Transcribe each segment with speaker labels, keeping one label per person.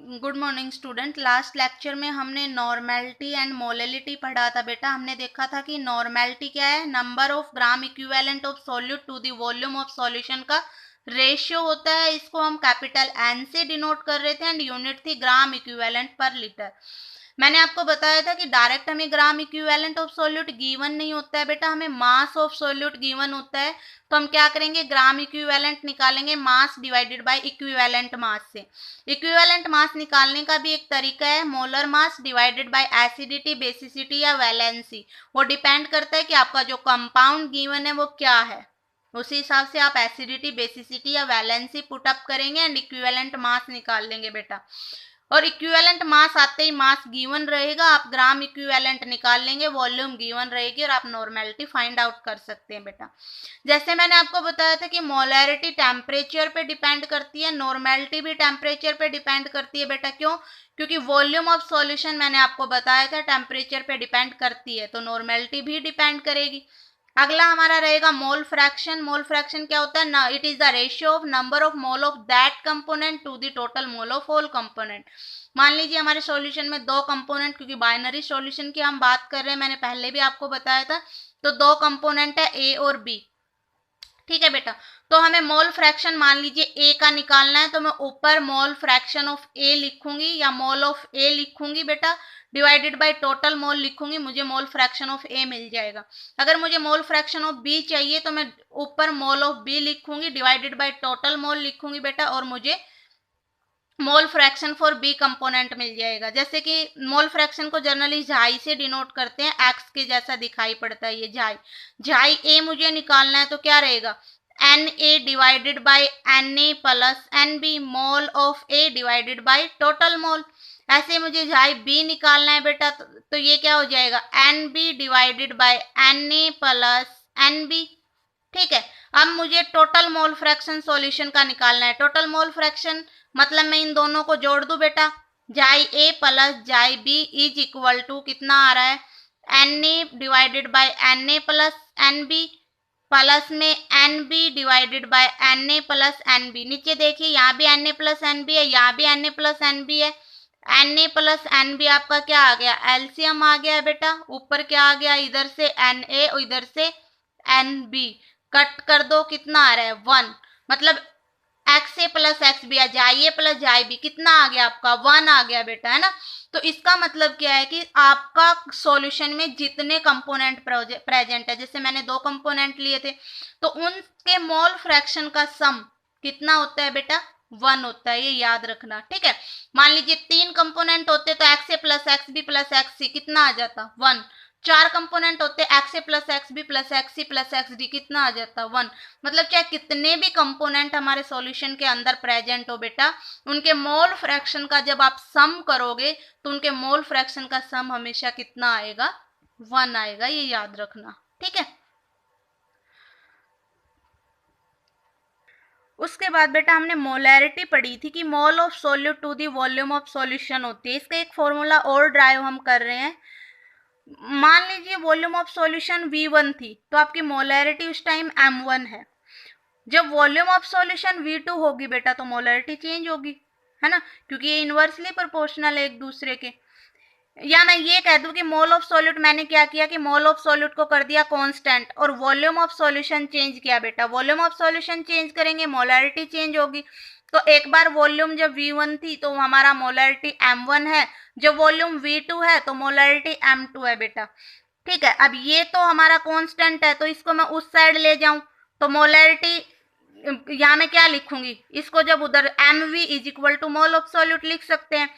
Speaker 1: Good morning student. Last lecture में हमने normality and molality पढ़ा था बेटा। हमने देखा था कि नॉर्मेलिटी क्या है, number of gram equivalent of solute to the volume of solution का रेशियो होता है। इसको हम कैपिटल एन से डिनोट कर रहे थे एंड यूनिट थी ग्राम इक्विवेलेंट पर लीटर। मैंने आपको बताया था कि डायरेक्ट हमें ग्राम इक्विवेलेंट ऑफ सॉल्यूट गिवन नहीं होता है बेटा, हमें मास ऑफ सॉल्यूट गिवन होता है। तो हम क्या करेंगे, ग्राम इक्विवेलेंट निकालेंगे mass divided by equivalent mass से। इक्विवेलेंट मास निकालने का भी एक तरीका है, molar mass divided by acidity, basicity या वैलेंसी। वो डिपेंड करता है कि आपका जो कंपाउंड गिवन है वो क्या है, उसी हिसाब से आप एसिडिटी, बेसिसिटी या वैलेंसी पुट अप करेंगे एंड इक्विवेलेंट मास निकाल लेंगे बेटा। और इक्विवेलेंट मास आते ही मास गिवन रहेगा, आप ग्राम इक्विवेलेंट निकाल लेंगे, वॉल्यूम गिवन रहेगी और आप नॉर्मेलिटी फाइंड आउट कर सकते हैं बेटा। जैसे मैंने आपको बताया था कि मोलैरिटी टेम्परेचर पे डिपेंड करती है, नॉर्मेलिटी भी टेम्परेचर पे डिपेंड करती है बेटा। क्यों? क्योंकि वॉल्यूम ऑफ सॉल्यूशन मैंने आपको बताया था टेम्परेचर पे डिपेंड करती है, तो नॉर्मेलिटी भी डिपेंड करेगी। अगला हमारा रहेगा मोल फ्रैक्शन। मोल फ्रैक्शन क्या होता है ना, it is the ratio of number of mole of that component to the total mole of whole component. मान लीजिए हमारे सॉल्यूशन में दो कंपोनेंट, क्योंकि बाइनरी सॉल्यूशन की हम बात कर रहे हैं, मैंने पहले भी आपको बताया था, तो दो कंपोनेंट है ए और बी। ठीक है बेटा, तो हमें मोल फ्रैक्शन मान लीजिए ए का निकालना है, तो मैं ऊपर मोल फ्रैक्शन ऑफ ए लिखूंगी या मोल ऑफ ए लिखूंगी बेटा, डिवाइडेड बाय टोटल मोल लिखूंगी, मुझे मोल फ्रैक्शन ऑफ ए मिल जाएगा। अगर मुझे मोल फ्रैक्शन ऑफ बी चाहिए तो मैं ऊपर मोल ऑफ बी लिखूंगी, डिवाइडेड बाय टोटल मोल लिखूंगी बेटा, और मुझे mole fraction for B component मिल जाएगा। जैसे कि मोल फ्रैक्शन को जनरली झाई से डिनोट करते हैं, एक्स के जैसा दिखाई पड़ता है ये झाई। झाई ए मुझे निकालना है तो क्या रहेगा, N A divided by N A plus N B, mole of A divided by total mole. ऐसे मुझे झाई बी निकालना है बेटा, तो ये क्या हो जाएगा, N B divided by N A plus N B. ठीक है, अब मुझे टोटल मोल फ्रैक्शन सॉल्यूशन का निकालना है। टोटल मोल फ्रैक्शन मतलब मैं इन दोनों को जोड़ दूं बेटा, chi A plus chi B is equal to कितना आ रहा है, n A divided by n A plus N B, plus में n B divided by n A plus N B. नीचे देखिए यहाँ भी n A plus N B है, यहाँ भी n A plus N B है। N A plus N B आपका क्या आ गया, एलसीएम आ गया है बेटा। ऊपर क्या आ गया, इधर से एन ए और इधर से एन बी, कट कर दो, कितना आ रहा है 1, मतलब x A plus x B, जाई ए प्लस जाई बी, कितना आ गया आपका 1 आ गया बेटा, है ना। तो इसका मतलब क्या है कि आपका सॉल्यूशन में जितने कंपोनेंट प्रेजेंट है, जैसे मैंने दो कंपोनेंट लिए थे, तो उनके मोल फ्रैक्शन का सम कितना होता है बेटा, 1 होता है, ये याद रखना। ठीक है, मान लीजिए 3 कंपोनेंट होते तो x A plus x B plus x C कितना आ जाता 1। 4 कंपोनेंट होते x A plus x B plus x C plus x D, कितना आ जाता 1। मतलब चाहे कितने भी कंपोनेंट हमारे सॉल्यूशन के अंदर प्रेजेंट हो बेटा, उनके मोल फ्रैक्शन का जब आप सम करोगे तो उनके मोल फ्रैक्शन का सम हमेशा कितना आएगा, 1 आएगा, ये याद रखना। ठीक है, उसके बाद बेटा हमने मोलैरिटी पढ़ी थी कि mole of solute to the volume of solution होती है। इसका एक फॉर्मूला और ड्राइव हम कर रहे हैं। मान लीजिए वॉल्यूम ऑफ सॉल्यूशन V1 थी, तो आपकी मोलैरिटी उस टाइम M1 है। जब वॉल्यूम ऑफ सॉल्यूशन V2 होगी बेटा, तो मोलैरिटी चेंज होगी, है ना, क्योंकि ये इनवर्सली प्रोपोर्शनल है एक दूसरे के। या मैं ये कह दूं कि मोल ऑफ सॉल्यूट, मैंने क्या किया कि मोल ऑफ सॉल्यूट को कर दिया कांस्टेंट और वॉल्यूम ऑफ सॉल्यूशन चेंज किया बेटा। वॉल्यूम ऑफ सॉल्यूशन चेंज करेंगे, मोलैरिटी चेंज होगी। तो एक बार वॉल्यूम जब V1 थी तो हमारा मोलैरिटी M1 है, जब वॉल्यूम V2 है तो मोलैरिटी M2 है बेटा। ठीक है, अब ये तो हमारा कांस्टेंट है, तो इसको मैं उस साइड ले जाऊं तो मोलैरिटी यहाँ मैं क्या लिखूंगी, इसको जब उधर MV is equal to mole of solute लिख सकते हैं।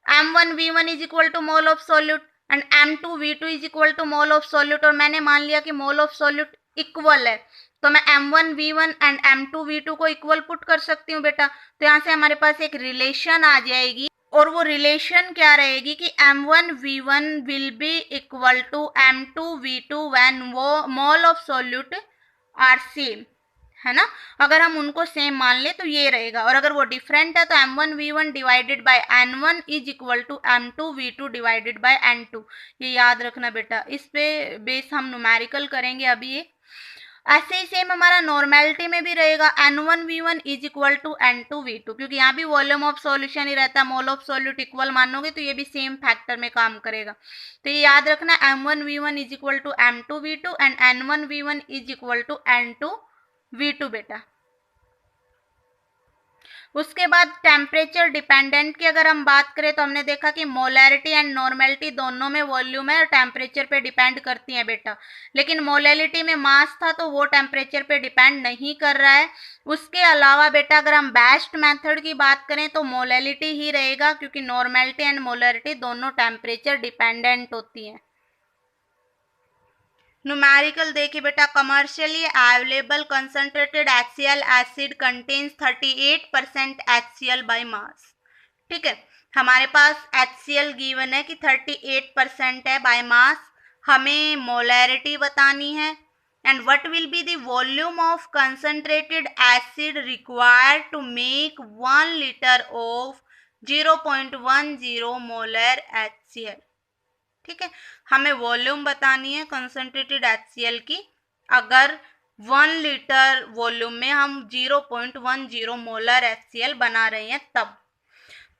Speaker 1: M1V1 is equal to mole of solute and M2V2 is equal to mole of solute. और मैंने मान लिया कि मोल ऑफ सॉल्यूट इक्वल है, तो मैं M1V1 एंड M2V2 को इक्वल पुट कर सकती हूँ बेटा। तो यहाँ से हमारे पास एक रिलेशन आ जाएगी, और वो रिलेशन क्या रहेगी कि M1V1 will be equal to M2V2 when वो mole of solute are same, है ना। अगर हम उनको सेम मान ले तो ये रहेगा, और अगर वो डिफरेंट है तो M1V1 divided by N1 is equal to M2V2 divided by N2। ये याद रखना बेटा, इस पे बेस हम न्यूमेरिकल करेंगे अभी। ये ऐसे ही सेम हमारा नॉर्मेलिटी में भी रहेगा, N1V1 is equal to N2V2, क्योंकि यहाँ भी वॉल्यूम ऑफ सॉल्यूशन ही रहता है, मोल ऑफ सॉल्यूट इक्वल मानोगे तो ये भी सेम फैक्टर में काम करेगा। तो ये याद रखना, M1V1 is equal to M2V2 and N1V1 is equal to N2V2 बेटा। उसके बाद टेम्परेचर डिपेंडेंट की अगर हम बात करें तो हमने देखा कि मोलैरिटी एंड नॉर्मेलिटी दोनों में वॉल्यूम है और टेम्परेचर पे डिपेंड करती हैं बेटा, लेकिन मोलैलिटी में मास था तो वो टेम्परेचर पे डिपेंड नहीं कर रहा है। उसके अलावा बेटा अगर हम बेस्ट मेथड की बात करें तो मोलैलिटी ही रहेगा, क्योंकि नॉर्मेलिटी एंड मोलैरिटी दोनों टेम्परेचर डिपेंडेंट होती हैं। न्यूमेरिकल देखिए बेटा, commercially available concentrated HCl acid contains 38% HCl by mass. ठीक है, हमारे पास HCl गिवन है कि 38% है बाय मास, हमें मोलैरिटी बतानी है and what will be the volume of concentrated acid required to make 1 litre of 0.10 molar HCl। ठीक है, हमें वॉल्यूम बतानी है कंसंट्रेटेड HCl की, अगर 1 लीटर वॉल्यूम में हम 0.10 मोलर HCl बना रहे हैं तब।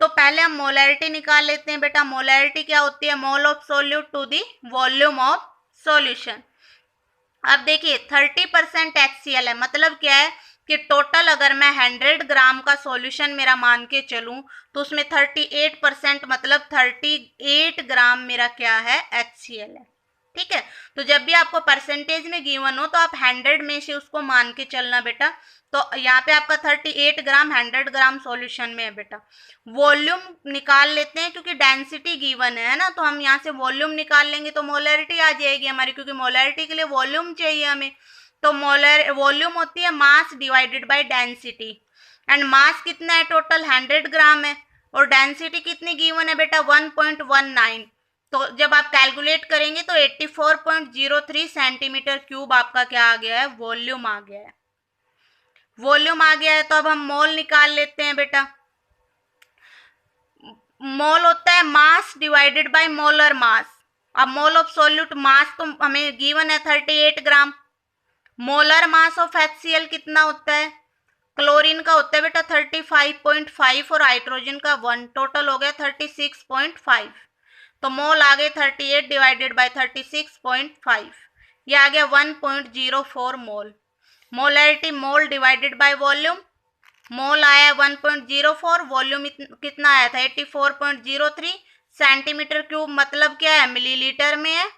Speaker 1: तो पहले हम मोलैरिटी निकाल लेते हैं बेटा। मोलैरिटी क्या होती है? Mole of solute to the volume of solution. अब देखिए 30% HCl है, मतलब क्या है कि टोटल अगर मैं 100 ग्राम का सॉल्यूशन मेरा मान के चलूं तो उसमें 38% मतलब 38 ग्राम मेरा क्या है? HCl है। ठीक है, तो जब भी आपको परसेंटेज में गिवन हो तो आप 100 में से उसको मान के चलना बेटा। तो यहाँ पे आपका 38 ग्राम 100 ग्राम सॉल्यूशन में है बेटा। वॉल्यूम निकाल लेते हैं क्योंकि डेंसिटी गिवन है ना, तो हम यहाँ से वॉल्यूम निकाल लेंगे तो मोलैरिटी आ जाएगी हमारी, क्योंकि मोलैरिटी के लिए वॉल्यूम चाहिए हमें। तो मोलर वॉल्यूम होती है mass divided by density, and mass कितना है? टोटल 100 ग्राम है और डेंसिटी कितनी गिवन है बेटा? 1.19। तो जब आप कैलकुलेट करेंगे तो 84.03 सेंटीमीटर क्यूब आपका क्या आ गया है? वॉल्यूम आ गया है। वॉल्यूम आ गया है तो अब हम मोल निकाल लेते हैं बेटा। मोल होता है mass divided by molar mass. अब मोल ऑफ सॉल्यूट मास तो हमें गिवन है 38 ग्राम। मोलर मास ऑफ HCl कितना होता है? क्लोरीन का होता है बेटा 35.5 और हाइड्रोजन का 1, टोटल हो गया 36.5। तो मोल आ गए 38 डिवाइडेड बाय 36.5, ये आ गया 1.04 mole. Molarity mole divided by volume, mole आया 1.04, वॉल्यूम कितना आया था? 84.03 सेंटीमीटर क्यूब, मतलब क्या है? मिलीलीटर में है,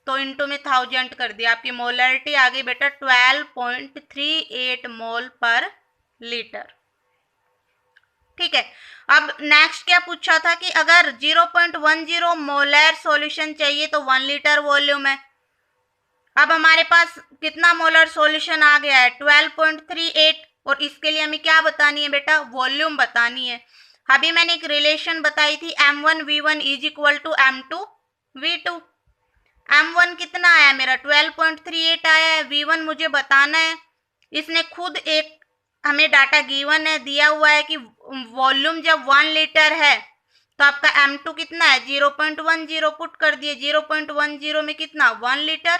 Speaker 1: तो इनटू में 1000 कर दिया। आपकी मोलैरिटी आ गई बेटा 12.38 मोल पर लीटर। ठीक है, अब नेक्स्ट क्या पूछा था कि अगर 0.10 मोलर सॉल्यूशन चाहिए तो 1 लीटर वॉल्यूम है। अब हमारे पास कितना मोलर सॉल्यूशन आ गया है? 12.38, और इसके लिए हमें क्या बतानी है बेटा? वॉल्यूम बतानी है। अभी मैंने एक रिलेशन बताई थी, M1V1 is equal to M2V2। M1 कितना आया मेरा? 12.38 आया है। V1 मुझे बताना है, इसने खुद एक हमें डाटा गिवन है, दिया हुआ है कि वॉल्यूम जब 1 लीटर है तो आपका M2 कितना है? 0.10 पुट कर दिए। 0.10 में कितना? 1 लीटर।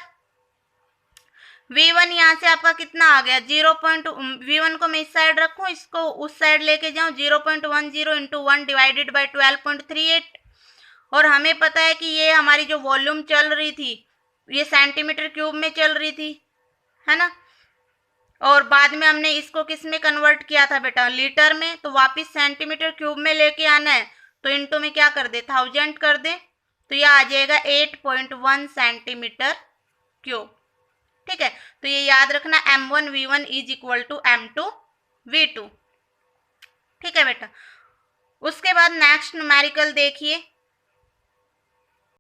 Speaker 1: V1 यहाँ से आपका कितना आ गया? V1 को मैं इस साइड रखूं, इसको उस साइड लेके जाऊं, 0.10 इंटू 1 डिवाइडेड बाई 12.38। और हमें पता है कि ये हमारी जो वॉल्यूम चल रही थी ये सेंटीमीटर क्यूब में चल रही थी, है ना, और बाद में हमने इसको किस में कन्वर्ट किया था बेटा? लीटर में। तो वापस सेंटीमीटर क्यूब में लेके आना है, तो इनटू में क्या कर दे? 1000 कर दे, तो ये आ जाएगा 8.1 सेंटीमीटर क्यूब। ठीक है, तो ये याद रखना, M1V1 is equal to M2V2। ठीक है बेटा। उसके बाद नेक्स्ट न्यूमेरिकल देखिए,